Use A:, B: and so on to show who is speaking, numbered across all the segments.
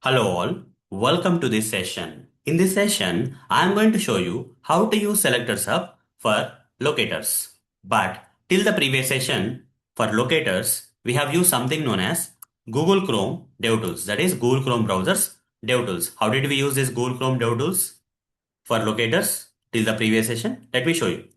A: Hello all, welcome to this session. In this session, I am going to show you how to use SelectorsHub for locators. But till the previous session, for locators, we have used something known as Google Chrome DevTools, that is Google Chrome browsers DevTools. How did we use this Google Chrome DevTools for locators till the previous session? Let me show you.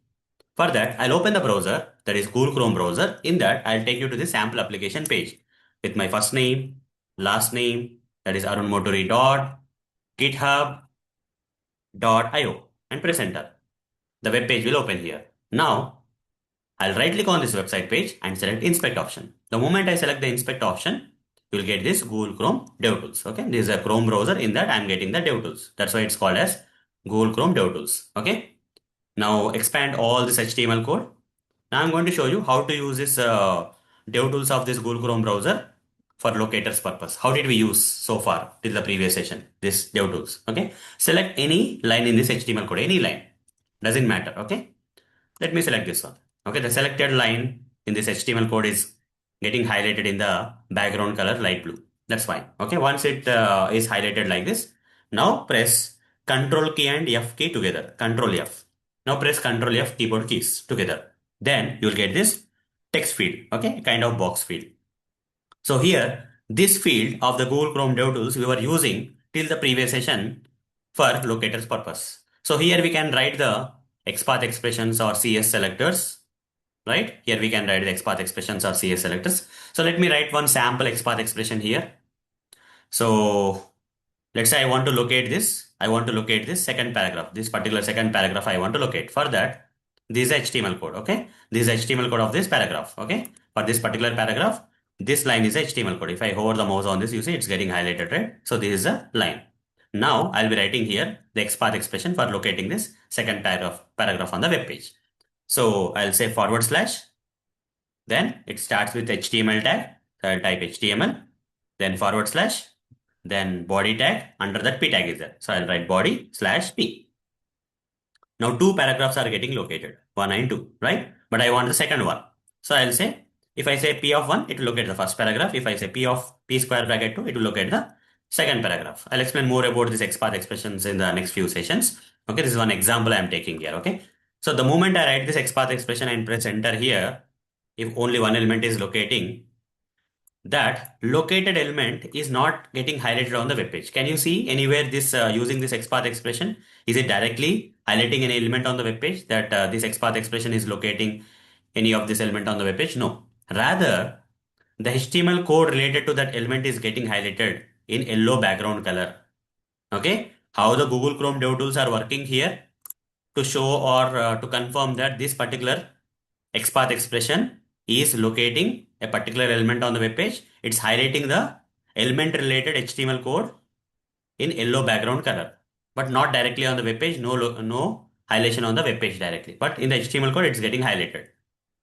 A: For that, I'll open the browser, that is Google Chrome browser. In that, I'll take you to the sample application page with my first name, last name, that is arunmotori.github.io, and press enter. The web page will open here. Now, I'll right click on this website page and select inspect option. The moment I select the inspect option, you'll get this Google Chrome DevTools. Okay, this is a Chrome browser. In that, I'm getting the DevTools. That's why it's called as Google Chrome DevTools. Okay, now expand all this HTML code. Now I'm going to show you how to use this DevTools of this Google Chrome browser for locators purpose. How did we use so far till the previous session, this DevTools? Okay, select any line in this HTML code, any line, doesn't matter. Okay, let me select this one. Okay, the selected line in this HTML code is getting highlighted in the background color light blue. That's fine. Okay, once it is highlighted like this, now press Control key and F key together. Control F. Now press Control F keyboard keys together. Then you'll get this text field. Okay, kind of box field. So here, this field of the Google Chrome DevTools we were using till the previous session for locators purpose. So here we can write the XPath expressions or CS selectors, right? Here we can write the XPath expressions or CS selectors. So let me write one sample XPath expression here. So let's say I want to locate this. I want to locate this second paragraph. This particular second paragraph I want to locate. For that, this is HTML code. Okay. This is HTML code of this paragraph. Okay. For this particular paragraph, this line is HTML code. If I hover the mouse on this, you see it's getting highlighted, right? So this is a line. Now I'll be writing here the XPath expression for locating this second paragraph on the web page. So I'll say forward slash. Then it starts with HTML tag. So I'll type HTML, then forward slash, then body tag. Under that P tag is there. So I'll write body slash P. Now two paragraphs are getting located, 1 and 2, right? But I want the second one. So I'll say, if I say P of 1, it will locate the first paragraph. If I say P of P square bracket 2, it will locate the second paragraph. I'll explain more about this XPath expressions in the next few sessions. Okay, this is one example I'm taking here. Okay, so the moment I write this XPath expression and press enter here, if only one element is locating, that located element is not getting highlighted on the web page. Can you see anywhere this using this XPath expression? Is it directly highlighting any element on the web page that this XPath expression is locating any of this element on the web page? No. Rather, the HTML code related to that element is getting highlighted in yellow background color. Okay. How the Google Chrome DevTools are working here to show or to confirm that this particular XPath expression is locating a particular element on the web page. It's highlighting the element related HTML code in yellow background color, but not directly on the web page. No highlightation on the web page directly, but in the HTML code, it's getting highlighted,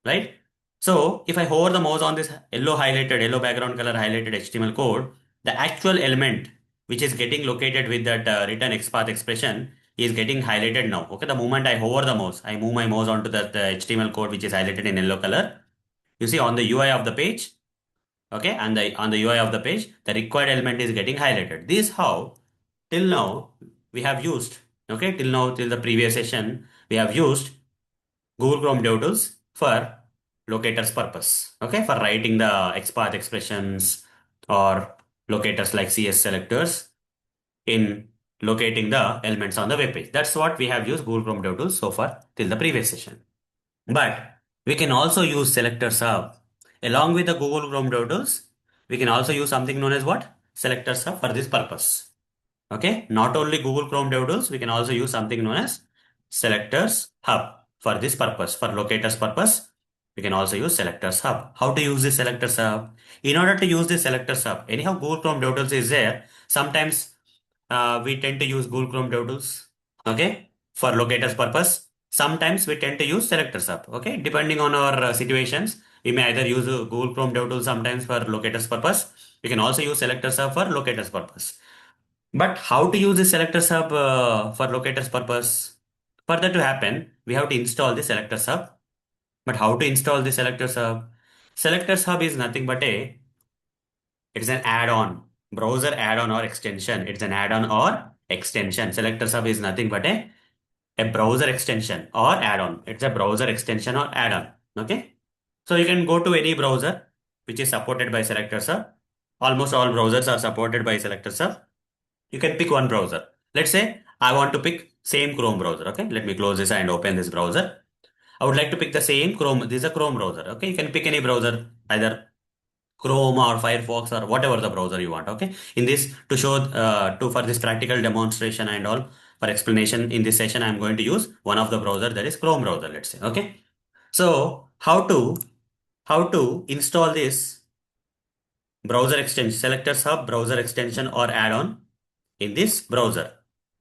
A: right? So if I hover the mouse on this yellow background color highlighted HTML code, the actual element which is getting located with that written XPath expression is getting highlighted now. Okay, the moment I hover the mouse, I move my mouse onto that HTML code which is highlighted in yellow color. You see on the UI of the page, okay, and on the UI of the page, the required element is getting highlighted. This is how till now we have used. Okay, till now, till the previous session, we have used Google Chrome DevTools for locators purpose. Okay, for writing the XPath expressions or locators like CS selectors in locating the elements on the web page. That's what we have used Google Chrome DevTools so far till the previous session. But we can also use SelectorsHub. Along with the Google Chrome DevTools, we can also use something known as what? SelectorsHub for this purpose. Okay, not only Google Chrome DevTools, we can also use something known as SelectorsHub for this purpose, for locators purpose. We can also use SelectorsHub. How to use this SelectorsHub? In order to use this SelectorsHub, anyhow Google Chrome DevTools is there. Sometimes we tend to use Google Chrome DevTools, okay, for locators purpose. Sometimes we tend to use SelectorsHub, okay, depending on our situations. We may either use Google Chrome DevTools sometimes for locators purpose. We can also use SelectorsHub for locators purpose. But how to use the SelectorsHub for locators purpose? For that to happen, we have to install the SelectorsHub. But how to install the SelectorsHub? SelectorsHub is nothing but it's an add-on browser add-on or extension. It's an add-on or extension. SelectorsHub is nothing but a browser extension or add-on. It's a browser extension or add-on. Okay. So you can go to any browser which is supported by SelectorsHub. Almost all browsers are supported by SelectorsHub. You can pick one browser. Let's say I want to pick same Chrome browser. Okay. Let me close this and open this browser. I would like to pick the same Chrome. This is a Chrome browser. Okay. You can pick any browser, either Chrome or Firefox or whatever the browser you want. Okay. In this, to show, for this practical demonstration and all, for explanation in this session, I'm going to use one of the browser, that is Chrome browser, let's say. Okay. So how to install this browser extension, SelectorsHub browser extension or add-on in this browser?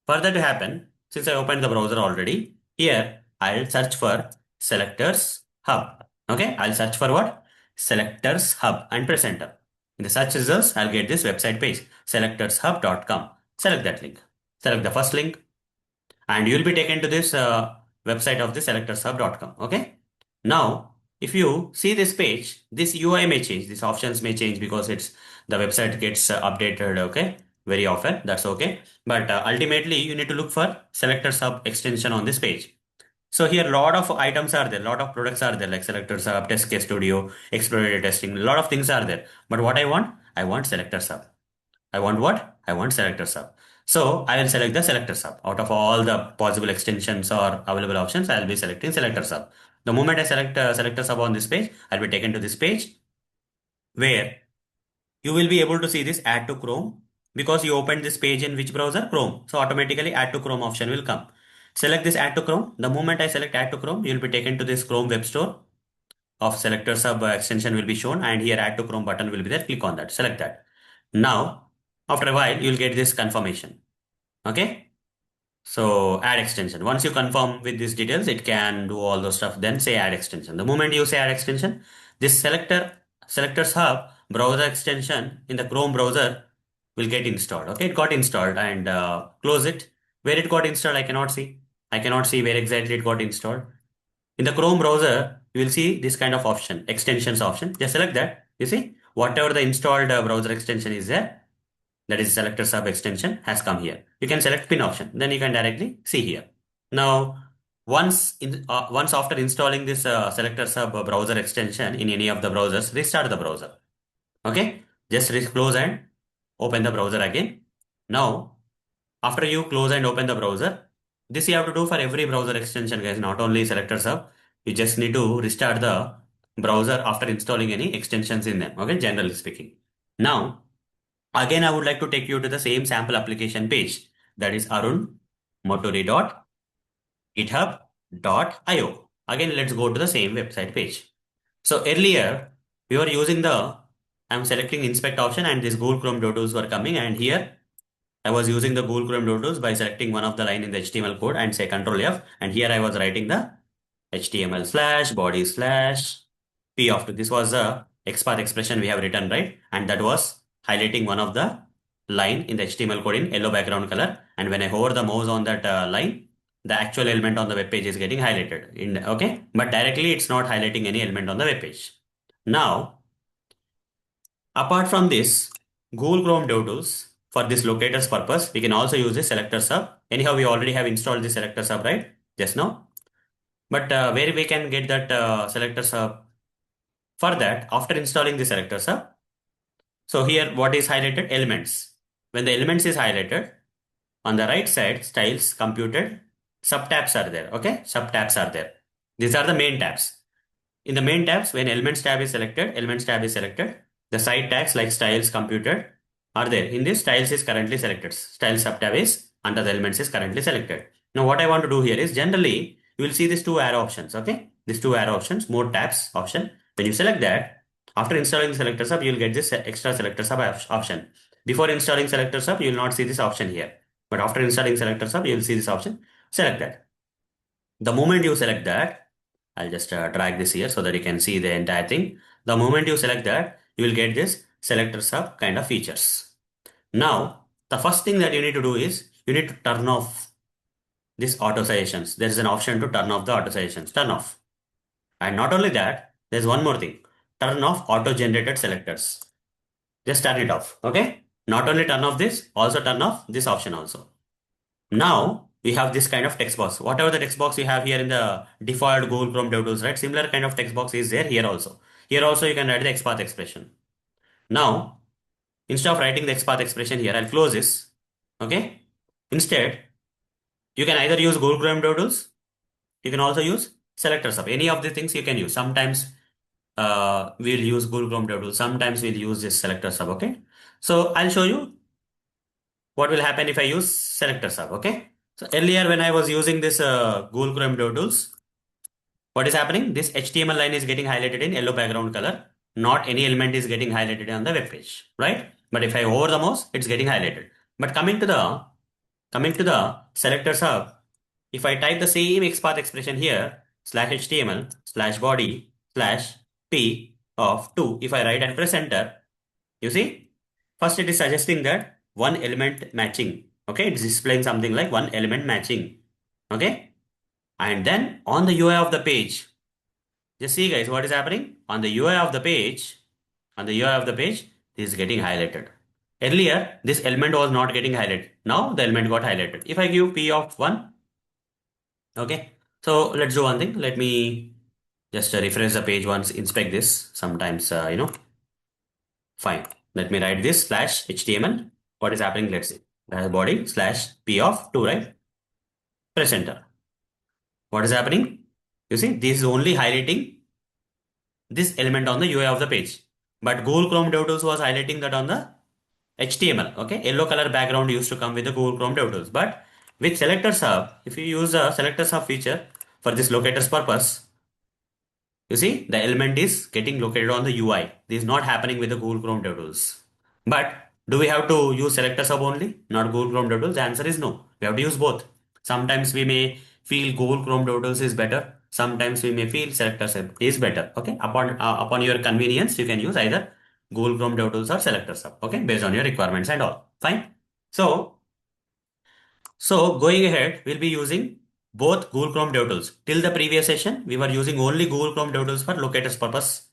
A: For that to happen, since I opened the browser already, here I'll search for Selectors Hub. Okay, I'll search for what? Selectors Hub and press enter. In the search results, I'll get this website page, selectorshub.com. Select that link. Select the first link and you'll be taken to this website of the selectorshub.com. Okay. Now, if you see this page, this UI may change, these options may change because it's the website gets updated. Okay, very often. That's okay. But ultimately, you need to look for SelectorsHub extension on this page. So here, a lot of items are there, a lot of products are there, like SelectorsHub, Test Case Studio, Exploratory Testing. A lot of things are there. But what I want SelectorsHub. I want what? I want SelectorsHub. So I will select the SelectorsHub. Out of all the possible extensions or available options, I will be selecting SelectorsHub. The moment I select SelectorsHub on this page, I'll be taken to this page where you will be able to see this add to Chrome because you opened this page in which browser? Chrome. So automatically add to Chrome option will come. Select this add to Chrome. The moment I select add to Chrome, you will be taken to this Chrome web store of SelectorsHub extension will be shown, and here add to Chrome button will be there. Click on that, select that. Now, after a while, you'll get this confirmation. Okay. So add extension. Once you confirm with these details, it can do all those stuff. Then say add extension. The moment you say add extension, this SelectorsHub browser extension in the Chrome browser will get installed. Okay, it got installed, and close it. Where it got installed, I cannot see. I cannot see where exactly it got installed. In the Chrome browser, you will see this kind of option, extensions option. Just select that. You see, whatever the installed browser extension is there, that is SelectorsHub extension, has come here. You can select pin option. Then you can directly see here. Now, once after installing this SelectorsHub browser extension in any of the browsers, restart the browser. Okay, just close and open the browser again. Now, after you close and open the browser, this you have to do for every browser extension, guys, not only SelectorsHub. You just need to restart the browser after installing any extensions in them. Okay, generally speaking. Now, again, I would like to take you to the same sample application page. That is arunmoturi.github.io. Again, let's go to the same website page. So earlier, we were using I'm selecting inspect option and this Google Chrome tools were coming, and here I was using the Google Chrome tools by selecting one of the line in the HTML code and say Control F, and here I was writing the HTML slash body slash P of 2. This was a XPath expression we have written, right? And that was highlighting one of the line in the HTML code in yellow background color. And when I hover the mouse on that line, the actual element on the web page is getting highlighted. Okay, but directly it's not highlighting any element on the web page. Now, apart from this, Google Chrome DevTools, for this locators purpose, we can also use the SelectorsHub. Anyhow, we already have installed the SelectorsHub, right? Just now. But where we can get that SelectorsHub? For that, after installing the SelectorsHub, so here what is highlighted? Elements. When the elements is highlighted, on the right side, styles, computed, subtabs are there. Okay, subtabs are there. These are the main tabs. In the main tabs, when elements tab is selected, the side tags like styles, computed are there. In this, styles is currently selected. Style subtab is under the elements is currently selected. Now what I want to do here is, generally you will see these two arrow options. Okay, these two arrow options, more tabs option. When you select that, after installing the SelectorsHub, you will get this extra SelectorsHub option. Before installing SelectorsHub, you will not see this option here. But after installing SelectorsHub, you will see this option. Select that. The moment you select that, I'll just drag this here so that you can see the entire thing. The moment you select that, you will get this SelectorsHub kind of features. Now, the first thing that you need to do is, you need to turn off this auto suggestions. There is an option to turn off the auto suggestions. Turn off. And not only that, there's one more thing. Turn off auto-generated selectors. Just turn it off. Okay. Not only turn off this, also turn off this option also. Now we have this kind of text box. Whatever the text box you have here in the default Google Chrome DevTools, right? Similar kind of text box is there here also. Here also you can write the XPath expression. Now, instead of writing the XPath expression here, I'll close this. Okay. Instead, you can either use Google Chrome DevTools. You can also use SelectorsHub. Any of the things you can use. Sometimes we'll use Google Chrome DevTools. Sometimes we'll use this SelectorsHub. Okay. So I'll show you what will happen if I use SelectorsHub. Okay. So earlier when I was using this Google Chrome DevTools, what is happening? This HTML line is getting highlighted in yellow background color. Not any element is getting highlighted on the web page, right? But if I hover the mouse, it's getting highlighted. But coming to the SelectorsHub, if I type the same XPath expression here, /HTML /body /p of 2, if I write and press enter, you see, first it is suggesting that one element matching. Okay, it's displaying something like one element matching. Okay, and then on the UI of the page, just see guys, what is happening on the UI of the page. On the UI of the page, this is getting highlighted. Earlier, this element was not getting highlighted. Now the element got highlighted. If I give p of 1, okay. So let's do one thing. Let me just refresh the page once, inspect this. Sometimes, fine. Let me write this /HTML. What is happening? Let's see. Body /p of 2, right? Press enter. What is happening? You see, this is only highlighting this element on the UI of the page. But Google Chrome DevTools was highlighting that on the HTML. Okay, yellow color background used to come with the Google Chrome DevTools. But with Selectors Hub, if you use the Selectors Hub feature for this locators purpose, you see the element is getting located on the UI. This is not happening with the Google Chrome DevTools. But do we have to use Selectors Hub only, not Google Chrome DevTools? The answer is no. We have to use both. Sometimes we may feel Google Chrome DevTools is better. Sometimes we may feel Selectors Hub is better. Okay, upon your convenience, you can use either Google Chrome DevTools or Selectors Hub. Okay, based on your requirements and all. Fine. So going ahead, we'll be using both Google Chrome DevTools. Till the previous session, we were using only Google Chrome DevTools for locators purpose,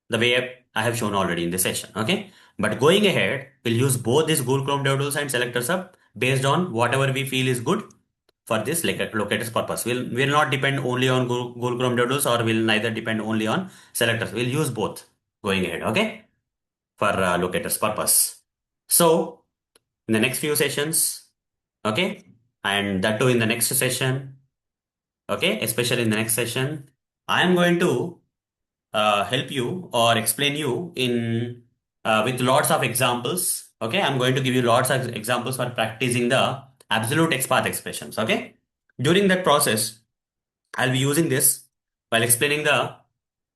A: the way I have shown already in this session. Okay, but going ahead, we'll use both this Google Chrome DevTools and Selectors Hub based on whatever we feel is good for this locators purpose. We'll not depend only on Google Chrome DevTools, or will neither depend only on selectors. We'll use both going ahead. Okay, for locators purpose. So in the next few sessions, okay, and that too in the next session, okay, especially in the next session, I am going to help you or explain you in with lots of examples. Okay, I'm going to give you lots of examples for practicing the absolute XPath expressions. Okay, during that process, I'll be using this while explaining the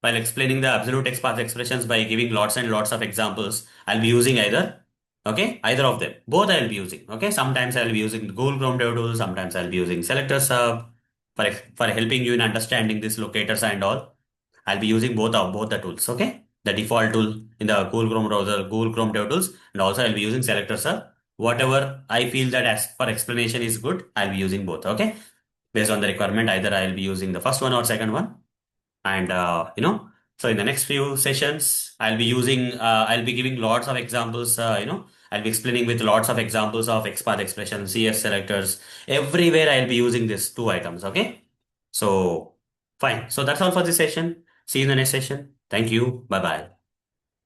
A: absolute XPath expressions by giving lots and lots of examples. I'll be using either of them. Both I'll be using. Okay, sometimes I'll be using Google Chrome DevTools. Sometimes I'll be using Selectors Hub for helping you in understanding these locators and all. I'll be using both the tools. Okay, the default tool in the Google Chrome browser, Google Chrome DevTools, and also I'll be using Selectors Hub. Whatever I feel that as for explanation is good, I'll be using both. Okay, based on the requirement, either I'll be using the first one or second one. And so in the next few sessions, I'll be giving lots of examples. I'll be explaining with lots of examples of XPath expressions, CS selectors. Everywhere I'll be using these two items. Okay, so fine. So that's all for this session. See you in the next session. Thank you. Bye bye.